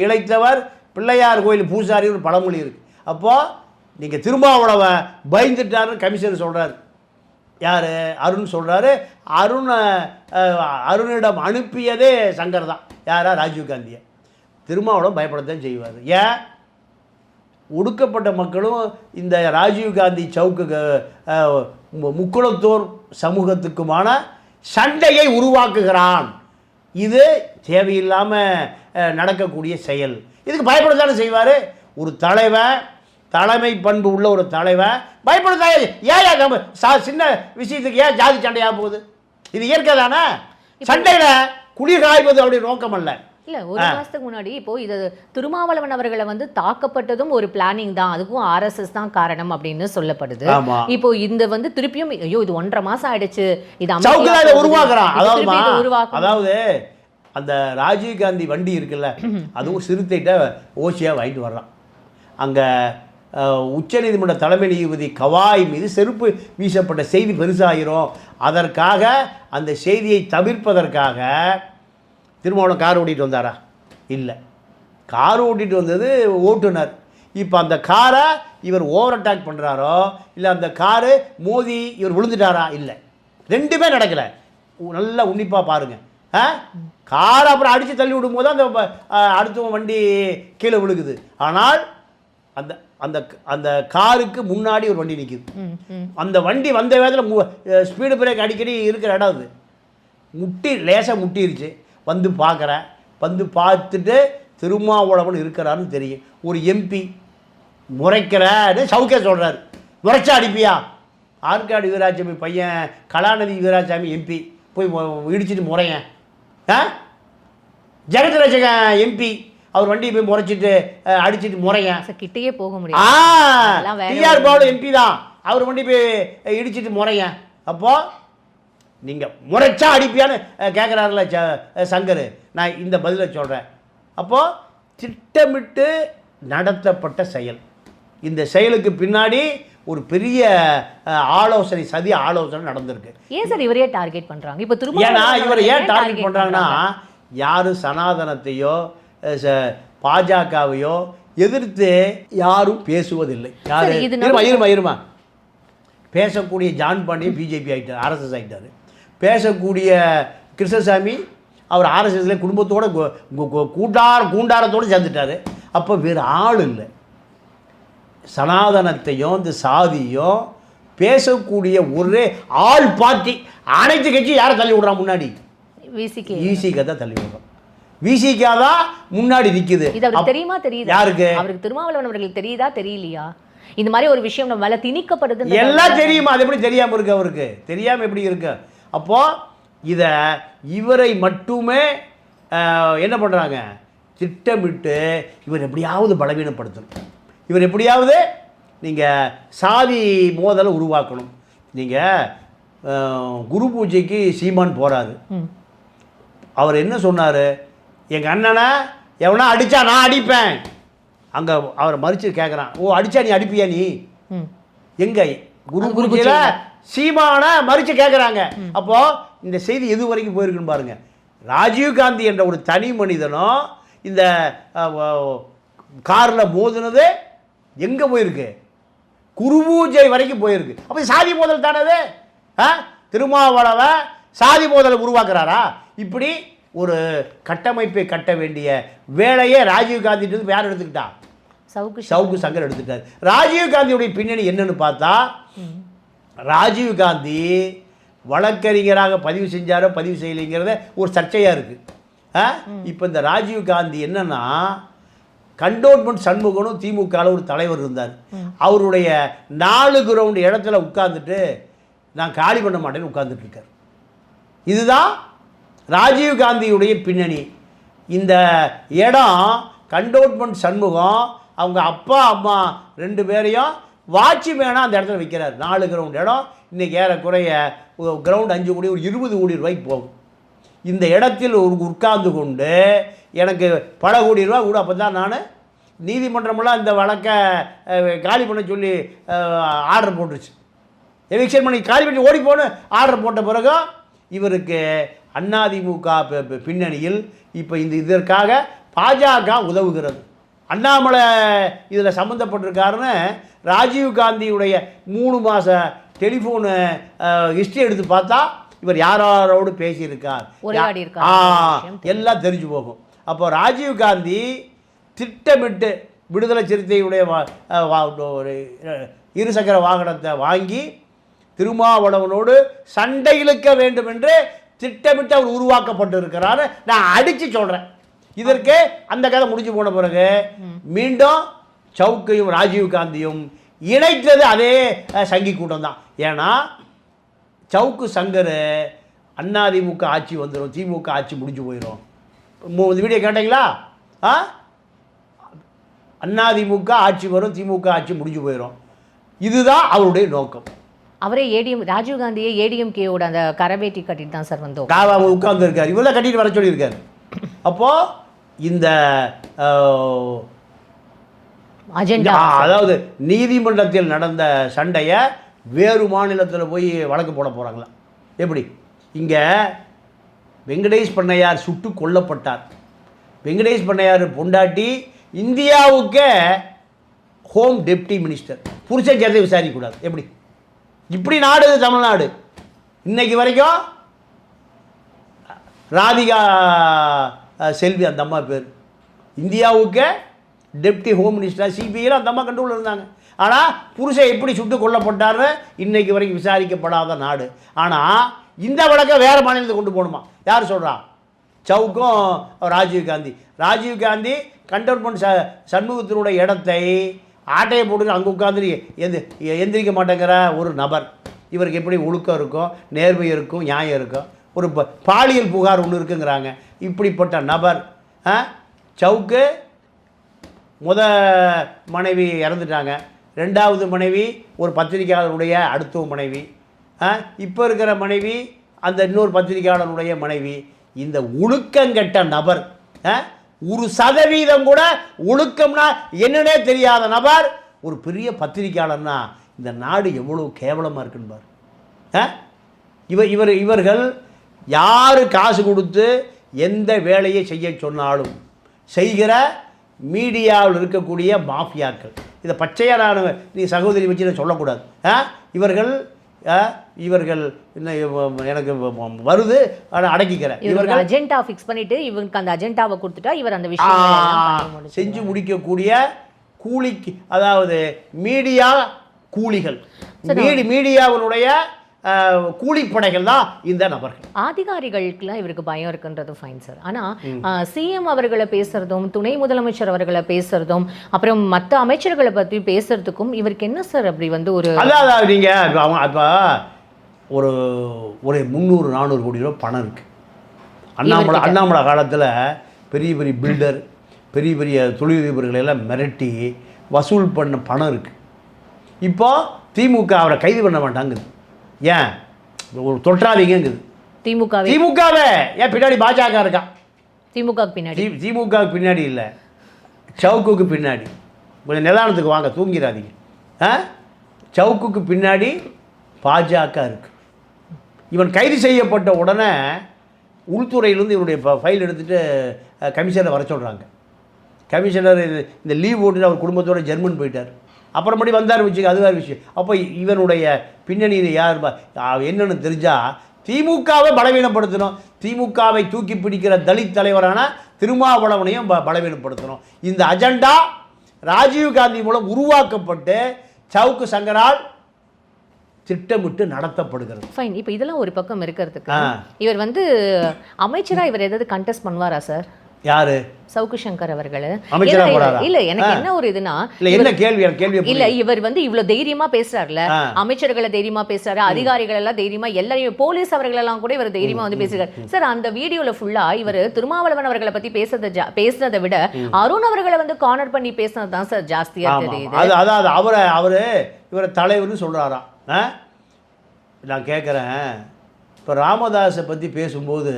இழைத்தவர் பிள்ளையார் கோயில் பூசாரி ஒரு பழமொழி இருக்குது. அப்போது நீங்கள் திருமாவளவன் பயந்துட்டாருன்னு கமிஷனர் சொல்கிறார். யார்? அருண் சொல்கிறாரு. அருணிடம் அனுப்பியதே சங்கர் தான். யாரா? ராஜீவ் காந்தியை. திருமாவளவன் பயப்படத்தான் செய்வார். ஏன்? ஒடுக்கப்பட்ட மக்களும் இந்த ராஜீவ்காந்தி சவுக்கு முக்குளத்தோர் சமூகத்துக்குமான சண்டையை உருவாக்குகிறான். இது தேவையில்லாமல் நடக்கக்கூடிய செயல். இதுக்கு பயப்படத்தானே செய்வார். ஒரு தலைவன், தலைமை பண்பு உள்ள ஒரு தலைவன் பயப்படுதா? ஏன் நம்ம சின்ன விஷயத்துக்கு ஏன் ஜாதி சண்டையாக போகுது? இது இயற்கை தானே. சண்டையில் குளிர் காய்வது அப்படி நோக்கம் அல்ல. இல்ல, ஒரு மாசத்துக்கு முன்னாடி இப்போ இது திருமாவளவன் அவர்களை வந்து தாக்கப்பட்டதும் ஒரு பிளானிங் தான், அதுக்கும் RSS தான் காரணம் அப்படின்னு சொல்லப்படுது. இப்போ இந்த வந்து திருப்பியும் ஐயோ இது 1.5 மாசம் ஆயிடுச்சு, இது உருவாக்குறான். அதாவது அந்த ராஜீவ் காந்தி வண்டி இருக்குல்ல, அதுவும் சிறுத்தைகிட்ட ஓசியா வாங்கிட்டு வர்றான். அங்கே உச்சநீதிமன்ற தலைமை நீதிபதி கவாய் மீது செருப்பு வீசப்பட்ட செய்தி பெருசாகிரும். அதற்காக அந்த செய்தியை தவிர்ப்பதற்காக திருமாவளவன் கார் ஓட்டிகிட்டு வந்தாரா? இல்லை, கார் ஓட்டிகிட்டு வந்தது ஓட்டுநர். இப்போ அந்த காரை இவர் ஓவர் அட்டாக் பண்ணுறாரோ இல்லை அந்த காரு மோதி இவர் விழுந்துட்டாரா? இல்லை, ரெண்டுமே நடக்கலை. நல்லா உன்னிப்பாக பாருங்கள். காரை அப்புறம் அடித்து தள்ளி விடும்போது அந்த அடுத்த வண்டி கீழே விழுகுது. ஆனால் அந்த அந்த அந்த காருக்கு முன்னாடி ஒரு வண்டி நிற்குது. அந்த வண்டி வந்த வேகத்தில் ஸ்பீடு பிரேக் அடிக்கடி இருக்கிற இடம் அது. லேசாக முட்டிருச்சு. வந்து பார்க்குறேன். வந்து பார்த்துட்டு திருமாவளவன் இருக்கிறான்னு தெரியும். ஒரு MP முறைக்கிறன்னு சவுக்கே சொல்கிறார். முறைச்சா அடிப்பியா? ஆற்காடு வீராசாமி பையன் கலாநிதி வீராசாமி MP போய் இடிச்சிட்டு முறையன். ஜெகத்ரட்சகன் MP அவர் வண்டியை போய் முறைச்சிட்டு அடிச்சுட்டு முறையன். கிட்டேயே போக முடியும். TR பாலு MP தான், அவர் வண்டி போய் இடிச்சிட்டு முறையன். அப்போது நீங்கள் முறைச்சா அடிப்பியான்னு கேட்குறாருல சங்கர். நான் இந்த பதிலை சொல்கிறேன். அப்போது திட்டமிட்டு நடத்தப்பட்ட செயல். இந்த செயலுக்கு பின்னாடி ஒரு பெரிய சதி ஆலோசனை நடந்திருக்கு. ஏன் சார் இவரே டார்கெட் பண்ணுறாங்க? இப்போ திரும்ப ஏன்னா இவர் ஏன் டார்கெட் பண்ணுறாங்கன்னா, யாரும் சனாதனத்தையோ பாஜகவையோ எதிர்த்து யாரும் பேசுவதில்லை. இருமா பேசக்கூடிய ஜான் பாண்டியன் BJP ஆகிட்டார், RSS ஆகிட்டார். பேசக்கூடிய கிருஷ்ணசாமி அவர் RSSல குடும்பத்தோட கூண்டாரத்தோடு சேர்ந்துட்டார். அப்போ வேறு ஆள் இல்லை. சனாதனத்தையும் இந்த சாதியும் பேசக்கூடிய ஒரே ஆல் பார்ட்டி அனைத்து கட்சி யாரை தள்ளி விடுறான் முன்னாடி? விசிகா தான் தள்ளி விடுறான். விசிகா தான் முன்னாடி நிக்குது. இது அவருக்கு தெரியுமா? தெரியுது. யாருக்கு? அவருக்கு திருமாவளவன் அவர்களுக்கு தெரியுதா தெரியலையா? இந்த மாதிரி ஒரு விஷயம் நம்ம மேல திணிக்கப்படுது. எல்லாம் தெரியுமா? அது எப்படி தெரியாம இருக்கு? அவருக்கு தெரியாம எப்படி இருக்கு? அப்போ இவரை மட்டுமே என்ன பண்றாங்க? திட்டமிட்டு இவர் எப்படியாவது பலவீனப்படுத்தணும். இவர் எப்படியாவது நீங்கள் சாதி மோதலை உருவாக்கணும். நீங்கள் குரு பூஜைக்கு சீமான் போகிறாரு. அவர் என்ன சொன்னார்? எங்கள் அண்ணனை எவனா அடித்தா நான் அடிப்பேன். அங்கே அவரை மறித்து கேட்குறான், ஓ அடித்தா நீ அடிப்பியா? நீ எங்கே குரு பூஜையில் சீமானை மறித்து கேட்குறாங்க. அப்போது இந்த செய்தி எது வரைக்கும் போயிருக்குன்னு பாருங்கள். ராஜீவ்காந்தி என்ற ஒரு தனி மனிதனும் இந்த காரில் மோதுனது எங்கே போயிருக்கு? குருபூஜை வரைக்கும் போயிருக்கு. அப்போ சாதி மோதல் தானது. திருமாவளவை சாதி மோதலை உருவாக்குறாரா? இப்படி ஒரு கட்டமைப்பை கட்ட வேண்டிய வேலையை ராஜீவ்காந்தி யார் எடுத்துக்கிட்டா? சவுக்கு சங்கர் எடுத்துட்டார். ராஜீவ்காந்தியுடைய பின்னணி என்னன்னு பார்த்தா, ராஜீவ்காந்தி வழக்கறிஞராக பதிவு செஞ்சாரோ பதிவு செய்யலைங்கிறத ஒரு சர்ச்சையாக இருக்குது. இப்போ இந்த ராஜீவ்காந்தி என்னன்னா, கண்டோன்மெண்ட் சண்முகனும் திமுகவில் ஒரு தலைவர் இருந்தார். அவருடைய 4 கிரவுண்ட் இடத்துல உட்கார்ந்துட்டு நான் காலி பண்ண மாட்டேன்னு உட்கார்ந்துட்டு இருக்கார். இதுதான் ராஜீவ்காந்தியுடைய பின்னணி. இந்த இடம் கண்டோன்மெண்ட் சண்முகம் அவங்க அப்பா அம்மா 2 பேரையும் வாட்ச்மேனாக அந்த இடத்துல வைக்கிறார். 4 கிரவுண்ட் இடம் இன்றைக்கி ஏறக்குறைய கிரவுண்ட் 5 கோடி, ஒரு 20 கோடி ரூபாய்க்கு போகும். இந்த இடத்தில் உட்கார்ந்து கொண்டு எனக்கு பல கோடி ரூபா கூட. அப்போ தான் நான் நீதிமன்றமெல்லாம் இந்த வழக்கை காலி பண்ண சொல்லி ஆர்டர் போட்டுருச்சு. எவிக்ஷன் பண்ணி காலி பண்ணி ஓடி போன்னு ஆர்டர் போட்ட பிறகு இவருக்கு அதிமுக பின்னணியில் இப்போ இதற்காக பாஜக உதவுகிறது. அண்ணாமலை இதில் சம்மந்தப்பட்டிருக்காருன்னு ராஜீவ்காந்தியுடைய 3 மாத டெலிஃபோனு ஹிஸ்ட்ரி எடுத்து பார்த்தா இவர் யாரோடு பேசியிருக்கார் எல்லாம் தெரிஞ்சு போகும். அப்போ ராஜீவ்காந்தி திட்டமிட்டு விடுதலை சிறுத்தையுடைய இருசக்கர வாகனத்தை வாங்கி திருமாவளவனோடு சண்டை இழுக்க வேண்டும் என்று திட்டமிட்டு அவர் உருவாக்கப்பட்டு இருக்கிறாரு. நான் அடித்து சொல்கிறேன். இதற்கு அந்த கதை முடிஞ்சு போன பிறகு மீண்டும் சவுக்கையும் ராஜீவ்காந்தியும் இணைத்தது அதே சங்கி கூட்டம் தான். ஏன்னா சவுக்கு சங்கர் அதிமுக ஆட்சி வந்துடும், திமுக ஆட்சி முடிஞ்சு போயிடும். வீடியோ கேட்டீங்களா? அதிமுக ஆட்சி வரும், திமுக ஆட்சி முடிஞ்சு போயிடும். இதுதான் அவருடைய நோக்கம். அவரே ராஜீவ்காந்தியே ஏடிஎம்கேயோட அந்த கரவேட்டி கட்டிட்டு தான் சார் வந்தோம் உட்கார்ந்து இருக்காரு. இவரெல்லாம் கட்டிட்டு வர சொல்லியிருக்காரு. அப்போ இந்த அதாவது நீதிமன்றத்தில் நடந்த சண்டையை வேறு மாநிலத்தில் போய் வழக்கு போட போகிறாங்களா? எப்படி? இங்கே வெங்கடேஷ் பண்ணையார் சுட்டு கொல்லப்பட்டார். வெங்கடேஷ் பண்ணையார் பொண்டாட்டி இந்தியாவுக்கே ஹோம் டெப்டி மினிஸ்டர். புருஷன் சேர்த்து விசாரிக்கக்கூடாது. எப்படி? இப்படி நாடு தமிழ்நாடு. இன்னைக்கு வரைக்கும் ராதிகா செல்வி அந்த அம்மா பேர் இந்தியாவுக்கு டெப்டி ஹோம் மினிஸ்டர். சிபிஐயில் அந்த அம்மா கண்ட்ரோலில் இருந்தாங்க. ஆனால் புருஷன் எப்படி சுட்டு கொல்லப்பட்டார்னு இன்னைக்கு வரைக்கும் விசாரிக்கப்படாத நாடு. ஆனால் இந்த வழக்கை வேறு மாநிலத்துக்கு கொண்டு போகணுமா? யார் சொல்கிறா? சவுக்கும் ராஜீவ்காந்தி. ராஜீவ்காந்தி கண்டோன்மெண்ட் சண்முகத்தினுடைய இடத்தை ஆட்டையை போட்டு அங்கே உட்காந்து எந்திரிக்க மாட்டேங்கிற ஒரு நபர். இவருக்கு எப்படி ஒழுக்கம் இருக்கும், நேர்மை இருக்கும், நியாயம் இருக்கும். ஒரு பாலியல் புகார் ஒன்று இருக்குங்கிறாங்க. இப்படிப்பட்ட நபர் சவுக்கு மனைவி இறந்துட்டாங்க. 2வது மனைவி ஒரு பத்திரிகையாளருடைய அடுத்த மனைவி. இப்போ இருக்கிற மனைவி அந்த இன்னொரு பத்திரிகையாளருடைய மனைவி. இந்த ஒழுக்கங்கெட்ட நபர் 1% கூட ஒழுக்கம்னா என்னன்னே தெரியாத நபர் ஒரு பெரிய பத்திரிகையாளர்னா இந்த நாடு எவ்வளோ கேவலமாக இருக்குன்னு பாரு. இவர்கள் யார் காசு கொடுத்து எந்த வேலையை செய்ய சொன்னாலும் செய்கிற மீடியாவில் இருக்கக்கூடிய மாஃபியாக்கள். இதை பச்சையான நீ சகோதரி வச்சு சொல்லக்கூடாது. இவர்கள் எனக்கு வருது அடக்கிக்கிறேன். இவர்கள் அஜெண்டா ஃபிக்ஸ் பண்ணிட்டு இவங்களுக்கு அந்த அஜெண்டாவை கொடுத்துட்டா இவர் அந்த விஷயம் செஞ்சு முடிக்கக்கூடிய கூலிக்கு, அதாவது மீடியா கூலிகள். மீடியாவினுடைய கூலிப்படைகள் தான் இந்த நபர்கள். அதிகாரிகளுக்குலாம் இவருக்கு பயம் இருக்குன்றது ஃபைன் சார். ஆனால் சிஎம் அவர்களை பேசுறதும் துணை முதலமைச்சர் அவர்களை பேசுறதும் அப்புறம் மற்ற அமைச்சர்களை பற்றி பேசுறதுக்கும் இவருக்கு என்ன சார் அப்படி வந்து ஒரு அதாவது நீங்கள் அவங்க இப்போ ஒரு 300-400 கோடி ரூபா பணம் இருக்குது. அண்ணாமலை காலத்தில் பெரிய பெரிய பில்டர் பெரிய பெரிய தொழிலதிபர்களை எல்லாம் மிரட்டி வசூல் பண்ண பணம் இருக்குது. இப்போ திமுக அவரை கைது பண்ண மாட்டாங்குது. ஏன் ஒரு தொற்றாதீங்குது திமுகவே. ஏன் பின்னாடி பாஜக இருக்கா? திமுக பின்னாடி இல்லை, சவுக்குக்கு பின்னாடி. கொஞ்சம் நிதானத்துக்கு வாங்க, தூங்கிடாதீங்க. சவுக்குக்கு பின்னாடி பாஜக இருக்கு. இவன் கைது செய்யப்பட்ட உடனே உள்துறையிலேருந்து இவனுடைய ஃபைல் எடுத்துகிட்டு கமிஷனரை வர சொல்கிறாங்க. கமிஷனர் இந்த லீவ் போட்டுட்டு அவர் குடும்பத்தோட ஜெர்மன் போயிட்டார். அப்புறமேடி வந்தார் வச்சுக்க, அது வேறு விஷயம். அப்போ இவனுடைய பின்னணியில் யார் என்னென்னு தெரிஞ்சால் திமுகவை பலவீனப்படுத்தணும். திமுகவை தூக்கி பிடிக்கிற தலித் தலைவரான திருமாவளவனையும் பலவீனப்படுத்தணும். இந்த அஜெண்டா ராஜீவ்காந்தி மூலம் உருவாக்கப்பட்டு சவுக்கு சங்கரால் திட்டமிட்டு நடத்தப்படுகிறது. ஃபைன். இப்போ இதெல்லாம் ஒரு பக்கம் இருக்கிறதுக்கு இவர் வந்து அமைச்சராக இவர் ஏதாவது கண்டெஸ்ட் பண்ணுவாரா சார்? யாரு? சவுக்கு சங்கர் அவர்கள். இல்ல எனக்கு என்ன ஒரு இதுனா, என்ன கேள்வி இல்ல இவர் வந்து இவ்வளவு தைரியமா பேசுறாருல, அமைச்சர்களை தைரியமா பேசுறாரு, அதிகாரிகள் எல்லாம் தைரியமா, எல்லாரையும் போலீஸ் அவர்கள் எல்லாம் கூட இவர் தைரியமா வந்து பேசுறாரு சார். அந்த வீடியோல ஃபுல்லா இவர் திருமாவளவன் அவர்களை பத்தி பேசுறதை விட அருண் அவர்களை வந்து கார்னர் பண்ணி பேசுறது தான் சார் ஜாஸ்தியா தெரியுது. அதாவது அவரு இவரை தலைவர்னு சொல்றாராம். நான் கேட்குறேன், இப்போ ராமதாஸை பற்றி பேசும்போது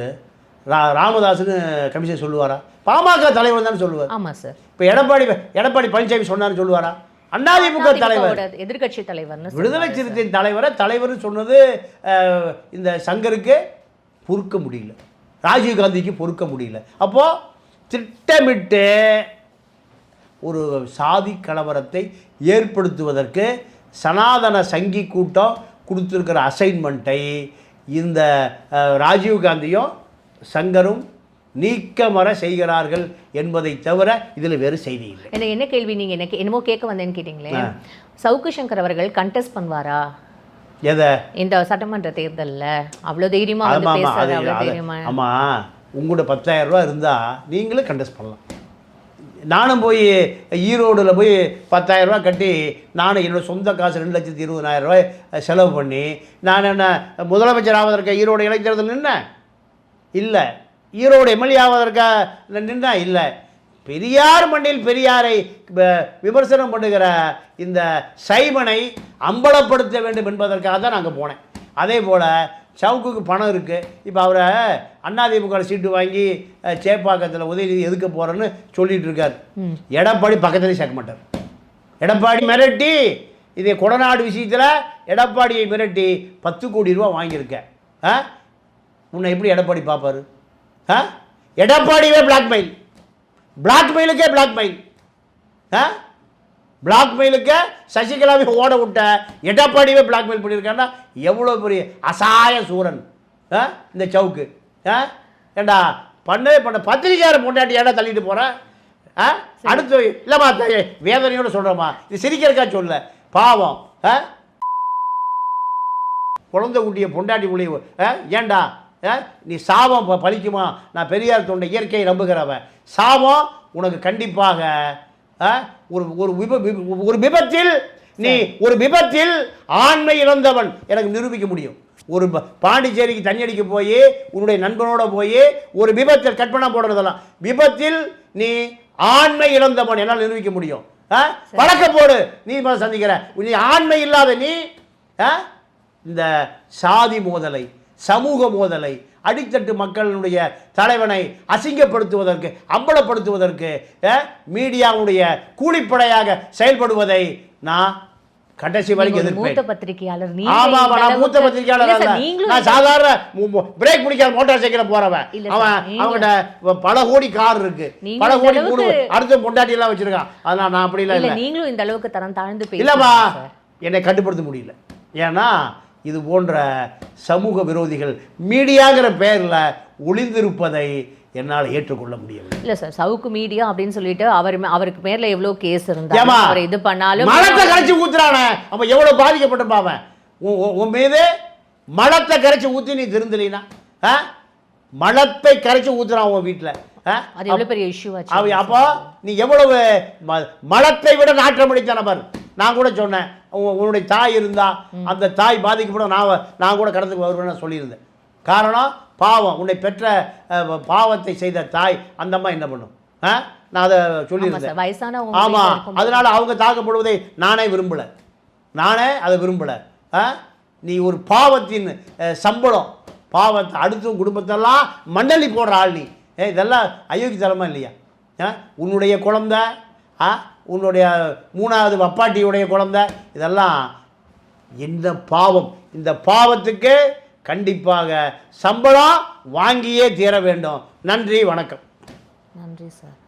ராமதாஸ்னு கமிஷன் சொல்லுவாரா? பாமக தலைவர் தானே சொல்லுவார். ஆமாம் சார். இப்போ எடப்பாடி பழனிசாமி சொன்னார்னு சொல்லுவாரா? அதிமுக தலைவர், எதிர்கட்சி தலைவர், விடுதலை சிறுத்தையின் தலைவர்னு சொன்னது இந்த சங்கருக்கு பொறுக்க முடியல, ராஜீவ்காந்திக்கு பொறுக்க முடியல. அப்போது திட்டமிட்டு ஒரு சாதி கலவரத்தை ஏற்படுத்துவதற்கு சனாதன சங்கி கூட்டம் கொடுத்துருக்கிற அசைன்மெண்ட்டை இந்த ராஜீவ்காந்தியும் சங்கரும் நீக்கமற செய்கிறார்கள் என்பதை தவிர இதில் வேறு செய்தி இல்லை. எனக்கு என்ன கேள்வி, நீங்கள் எனக்கு என்னமோ கேட்க வந்தேன்னு கேட்டிங்களே, சவுக்கு சங்கர் அவர்கள் கண்டெஸ்ட் பண்ணுவாரா எதை? இந்த சட்டமன்ற தேர்தலில் அவ்வளோ தைரியமாக வந்து பேசுறாரு, அவ்வளோ தைரியமா? ஆமாம், உங்களோட 10,000 ரூபா இருந்தால் நீங்களும் கண்டெஸ்ட் பண்ணலாம். நானும் போய் ஈரோடில் போய் 10,000 ரூபா கட்டி நானும் என்னோடய சொந்த காசு 2,20,000 ரூபாய் செலவு பண்ணி நான் என்ன முதலமைச்சர் ஆவதற்கு ஈரோடு இடைத்தேர்தல் நின்னேன் இல்லை, ஈரோடு எம்எல்ஏ ஆவதற்காக நின்றா இல்லை. பெரியார் மண்ணில் பெரியாரை விமர்சனம் பண்ணுகிற இந்த சைமனை அம்பலப்படுத்த வேண்டும் என்பதற்காக தான் நாங்கள் போனேன். அதே போல் சவுக்குக்கு பணம் இருக்குது. இப்போ அவரை அதிமுக சீட்டு வாங்கி சேப்பாக்கத்தில் உதயநிதி எதுக்க போகிறேன்னு சொல்லிட்டு இருக்கார். எடப்பாடி பக்கத்துலேயே சேர்க்க மாட்டார். எடப்பாடி மிரட்டி இதே கொடநாடு விஷயத்தில் எடப்பாடியை மிரட்டி 10 கோடி ரூபா வாங்கியிருக்கேன். முன்ன எப்படி எடப்பாடி பார்ப்பார்? எடப்பாடியே பிளாக்மெயிலுக்கே பிளாக்மெயிலுக்கு சசிகலாவை ஓட விட்ட எடப்பாடியே பிளாக்மெயில் பண்ணியிருக்காருன்னா எவ்வளோ பெரிய அசாய சூரன் இந்த சவுக்கு. ஏண்டா பண்ண பத்திரிக்கையார பொண்டாட்டி ஏடா தள்ளிட்டு போகிறேன். அடுத்து இல்லைம்மா, வேதனையோடு சொல்கிறோம்மா, இது சிரிக்கிறக்கா சொல்ல, பாவம். குழந்தை குட்டிய பொண்டாட்டி முடிவு. ஏண்டா நீ சாபம் பலிக்குமா? நான் பெரியார் தொண்டை இயற்கையை நம்புகிறவன். சாபம் உனக்கு கண்டிப்பாக ஒரு விபத்தில் நீ ஒரு விபத்தில் ஆண்மை இழந்தவன் எனக்கு நிரூபிக்க முடியும். ஒரு பாண்டிச்சேரிக்கு தண்ணி அடிக்க போய் உன்னுடைய நண்பனோட போய் ஒரு விபத்தில் கற்பனை போடுறதெல்லாம் விபத்தில் நீ ஆண்மை இழந்தவன் என்னால் நிரூபிக்க முடியும். வழக்க போடு, நீ சந்திக்கிற. நீ ஆண்மை இல்லாத நீ இந்த சாதி மோதலை, சமூக மோதலை, அடித்தட்டு மக்களுடைய தலைவனை அசிங்கப்படுத்துவதற்கு, அம்பலப்படுத்துவதற்கு மீடியாவுடைய கூலிப்படையாக செயல்படுவதை நான் கடைசி வரைக்கும் எதிர்ப்பேன். மூத்த பத்திரிகையாளர். ஆமாம், நான் மூத்த பத்திரிகையாளர் அல்ல. நான் சாதாரண பிரேக் பிடிக்காத மோட்டார் சைக்கிள் போறவன். அவன்கிட்ட பல கோடி கார் இருக்கு, பல கோடி அடுத்த பொண்டாட்டி எல்லாம் வச்சிருக்கான். அதனால நான் அப்படி இல்லை. நீங்களும் இந்த அளவுக்கு தரம் தாழ்ந்து இல்லைப்பா, என்னை கட்டுப்படுத்த முடியல. ஏன்னா இது போன்ற சமூக விரோதிகள் மீடியாங்கிற பெயரில் ஒளிந்திருப்பதை என்னால் ஏற்றுக்கொள்ள முடியவில்லை. இல்ல சார், சவுக்கு மீடியா அப்படின்னு சொல்லிட்டு அவருக்கு மேல எவ்வளவு கேஸ் இருந்தா ஏம்மா, அவர் இது பண்ணாலும் மலத்தை கரைச்சி ஊத்துறானே அவன் எவ்வளவு பாதிக்கப்பட்டிருப்பான் அவன். உன் மீது மலத்தை கரைச்சி ஊற்றி நீ திருந்தலினா, மலத்தை கரைச்சி ஊத்துறான் உன் வீட்டில், அது எவ்வளவு பெரிய இஷ்யூ ஆச்சு. அப்போ நீ எவ்வளவு மலத்தை விட நாற்றமடித்த நபர். நான் கூட சொன்னேன், உன்னுடைய தாய் இருந்தா அந்த தாய் பாதிக்கப்படும், நான் கூட கடந்துக்கு வருவேன்னு சொல்லியிருந்தேன். காரணம் பாவம், உன்னை பெற்ற பாவத்தை செய்த தாய் அந்த அம்மா என்ன பண்ணும், நான் அதை சொல்லியிருந்தேன். வயசானவங்க ஆமாம், அதனால அவங்க தாக்கப்படுவதை நானே அதை விரும்பலை. நீ ஒரு பாவத்தின் சம்பளம், பாவத்தை அடுத்த குடும்பத்தெல்லாம் மண்டலி போடுற ஆள் நீ. இதெல்லாம் அயோக்கியத்தனமா இல்லையா? உன்னுடைய குழந்தை, உன்னுடைய 3வது அப்பாட்டியுடைய குழந்தை, இதெல்லாம் இந்த பாவம். இந்த பாவத்துக்கு கண்டிப்பாக சம்பளம் வாங்கியே தீர வேண்டும். நன்றி, வணக்கம். நன்றி சார்.